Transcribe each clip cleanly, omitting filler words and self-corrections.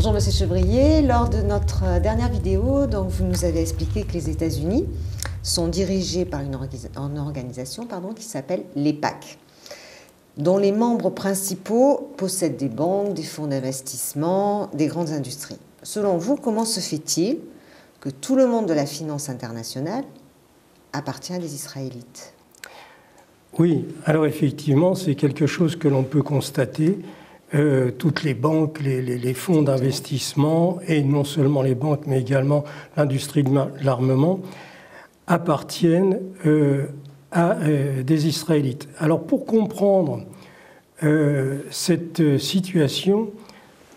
Bonjour Monsieur Chevrier, lors de notre dernière vidéo, donc, vous nous avez expliqué que les États-Unis sont dirigés par une organisation qui s'appelle l'EPAC, dont les membres principaux possèdent des banques, des fonds d'investissement, des grandes industries. Selon vous, comment se fait-il que tout le monde de la finance internationale appartient à des Israélites? Oui, alors effectivement, c'est quelque chose que l'on peut constater. Toutes les banques, les fonds d'investissement, et non seulement les banques, mais également l'industrie de l'armement, appartiennent à des Israélites. Alors pour comprendre cette situation,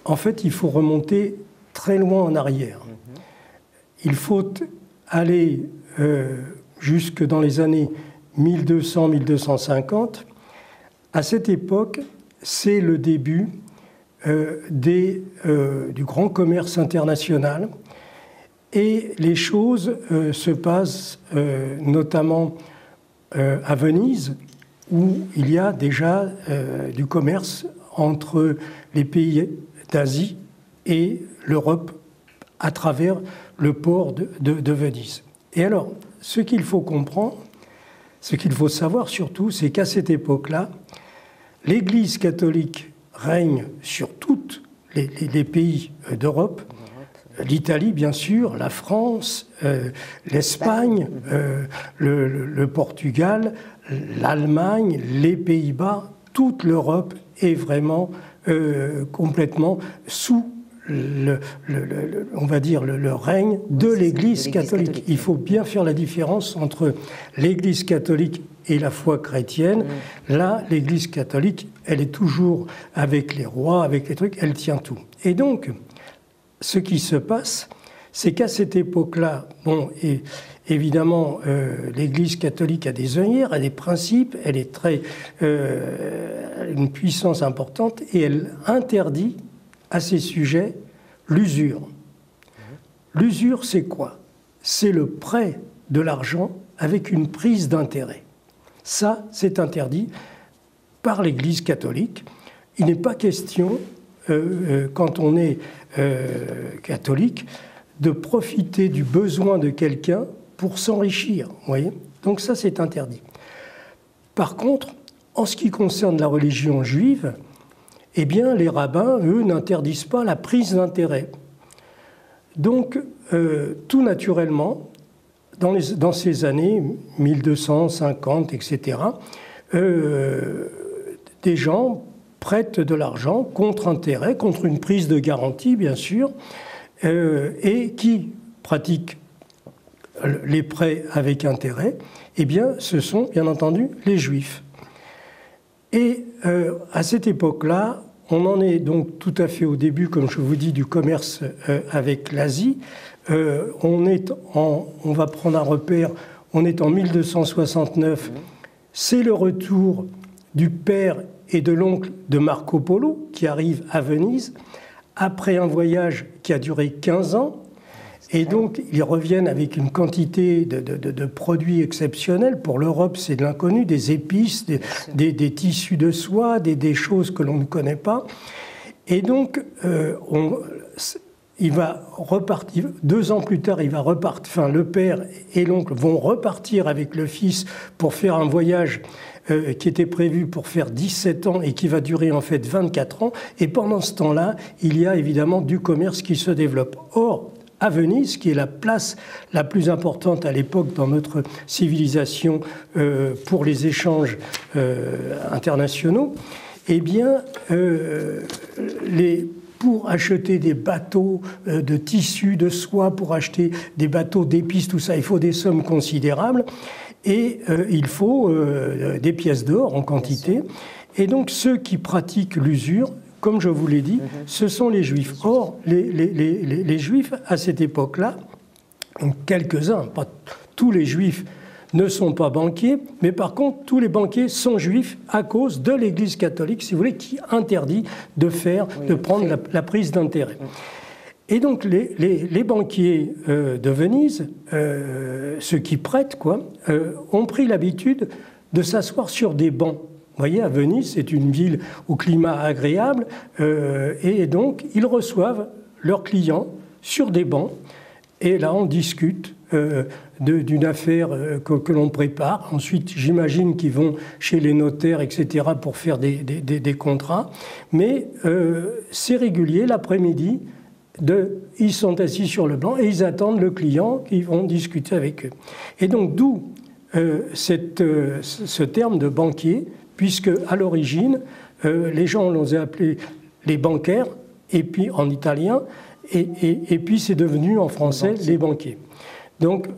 en fait, il faut remonter très loin en arrière. Il faut aller jusque dans les années 1200-1250. À cette époque, c'est le début du grand commerce international et les choses se passent notamment à Venise, où il y a déjà du commerce entre les pays d'Asie et l'Europe à travers le port de Venise. Et alors, ce qu'il faut comprendre, ce qu'il faut savoir surtout, c'est qu'à cette époque-là, l'Église catholique règne sur tous les pays d'Europe, l'Italie bien sûr, la France, l'Espagne, le Portugal, l'Allemagne, les Pays-Bas, toute l'Europe est vraiment complètement sous on va dire le règne de l'Église catholique. Il faut bien faire la différence entre l'Église catholique et la foi chrétienne. Là, l'Église catholique, elle est toujours avec les rois, avec les trucs, elle tient tout. Et donc, ce qui se passe, c'est qu'à cette époque-là, bon, et évidemment, l'Église catholique a des œillères, a des principes, elle est une puissance importante, et elle interdit à ces sujets l'usure. L'usure, c'est quoi? C'est le prêt de l'argent avec une prise d'intérêt. Ça, c'est interdit par l'Église catholique. Il n'est pas question, quand on est catholique, de profiter du besoin de quelqu'un pour s'enrichir. Vous voyez? Donc ça, c'est interdit. Par contre, en ce qui concerne la religion juive, eh bien, les rabbins, eux, n'interdisent pas la prise d'intérêt. Donc, tout naturellement, dans ces années 1250, etc., des gens prêtent de l'argent contre intérêt, contre une prise de garantie, bien sûr, et qui pratiquent les prêts avec intérêt, eh bien, ce sont, bien entendu, les Juifs. Et à cette époque-là, on en est donc tout à fait au début, comme je vous dis, du commerce avec l'Asie. On va prendre un repère, on est en 1269. C'est le retour du père et de l'oncle de Marco Polo qui arrive à Venise après un voyage qui a duré 15 ans. Et donc, ils reviennent avec une quantité de produits exceptionnels. Pour l'Europe, c'est de l'inconnu, des épices, des tissus de soie, des choses que l'on ne connaît pas. Et donc, il va repartir. 2 ans plus tard, le père et l'oncle vont repartir avec le fils pour faire un voyage qui était prévu pour faire 17 ans et qui va durer en fait 24 ans. Et pendant ce temps-là, il y a évidemment du commerce qui se développe. Or, à Venise, qui est la place la plus importante à l'époque dans notre civilisation pour les échanges internationaux, eh bien, pour acheter des bateaux de tissus, de soie, pour acheter des bateaux d'épices, tout ça, il faut des sommes considérables et il faut des pièces d'or en quantité. Et donc, ceux qui pratiquent l'usure, comme je vous l'ai dit, ce sont les Juifs. Or, les Juifs, à cette époque-là, quelques-uns, pas tous les Juifs ne sont pas banquiers, mais par contre, tous les banquiers sont juifs à cause de l'Église catholique, si vous voulez, qui interdit de prendre la prise d'intérêt. Et donc, les banquiers de Venise, ceux qui prêtent, ont pris l'habitude de s'asseoir sur des bancs. Vous voyez, à Venise, c'est une ville au climat agréable, et donc ils reçoivent leurs clients sur des bancs, et là on discute d'une affaire que l'on prépare. Ensuite, j'imagine qu'ils vont chez les notaires, etc., pour faire des contrats. Mais c'est régulier, l'après-midi, ils sont assis sur le banc et ils attendent le client qui vont discuter avec eux. Et donc, d'où ce terme de banquier, puisque à l'origine, les gens l'ont appelé les bancaires, et puis en italien, et puis c'est devenu en français les banquiers. Donc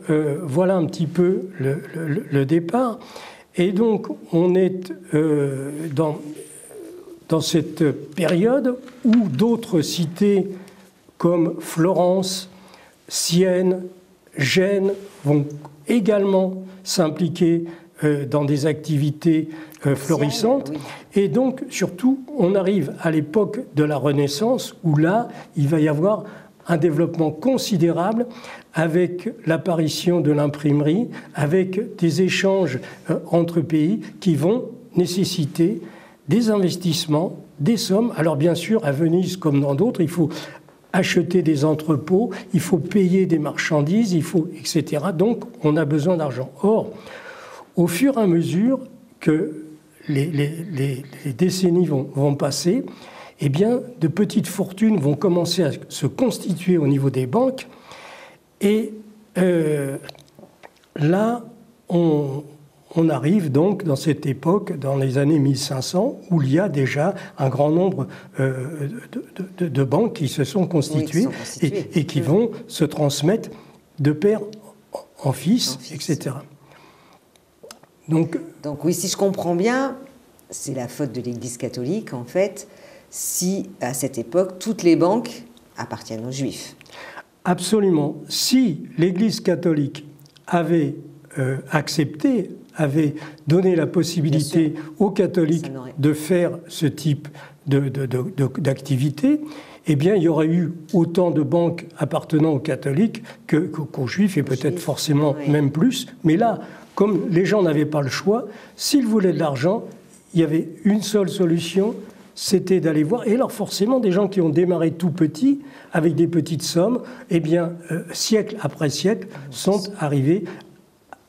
voilà un petit peu le départ. Et donc on est dans cette période où d'autres cités comme Florence, Sienne, Gênes vont également s'impliquer dans des activités florissantes. Oui. Et donc, surtout, on arrive à l'époque de la Renaissance, où là, il va y avoir un développement considérable avec l'apparition de l'imprimerie, avec des échanges entre pays qui vont nécessiter des investissements, des sommes. Alors bien sûr, à Venise, comme dans d'autres, il faut acheter des entrepôts, il faut payer des marchandises, il faut, etc. Donc, on a besoin d'argent. Or, au fur et à mesure que les décennies vont passer, eh bien, de petites fortunes vont commencer à se constituer au niveau des banques. Et là, on arrive donc dans cette époque, dans les années 1500, où il y a déjà un grand nombre de banques qui se sont constituées, et qui vont se transmettre de père en fils, etc. Donc oui, si je comprends bien, c'est la faute de l'Église catholique, en fait, si, à cette époque, toutes les banques appartiennent aux Juifs. Absolument. Si l'Église catholique avait accepté, avait donné la possibilité aux catholiques de faire ce type d'activité, eh bien, il y aurait eu autant de banques appartenant aux catholiques qu'aux Juifs, et peut-être forcément même plus. Mais là, comme les gens n'avaient pas le choix, s'ils voulaient de l'argent, il y avait une seule solution, c'était d'aller voir. Et alors forcément, des gens qui ont démarré tout petits, avec des petites sommes, eh bien, siècle après siècle, sont arrivés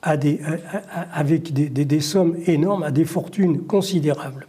avec des sommes énormes, à des fortunes considérables.